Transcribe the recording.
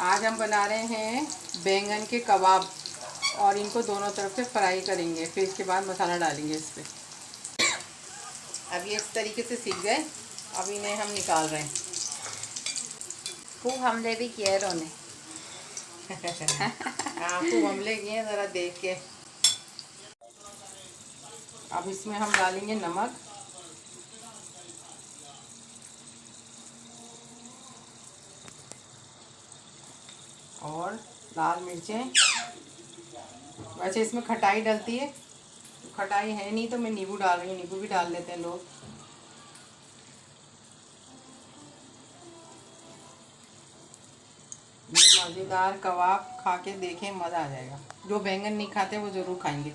आज हम बना रहे हैं बैंगन के कबाब और इनको दोनों तरफ से फ्राई करेंगे, फिर इसके बाद मसाला डालेंगे इस पर। अब ये इस तरीके से सीख गए, अब इन्हें हम निकाल रहे हैं। खूब हमले भी किए रोने। हाँ, खूब हमले किए, ज़रा देख के। अब इसमें हम डालेंगे नमक, और लाल मिर्चें। वैसे इसमें खटाई डलती है, खटाई है नहीं तो मैं नींबू डाल रही हूँ, नींबू भी डाल लेते हैं लोग। ये मज़ेदार कबाब खा के देखें, मज़ा आ जाएगा। जो बैंगन नहीं खाते वो ज़रूर खाएंगे।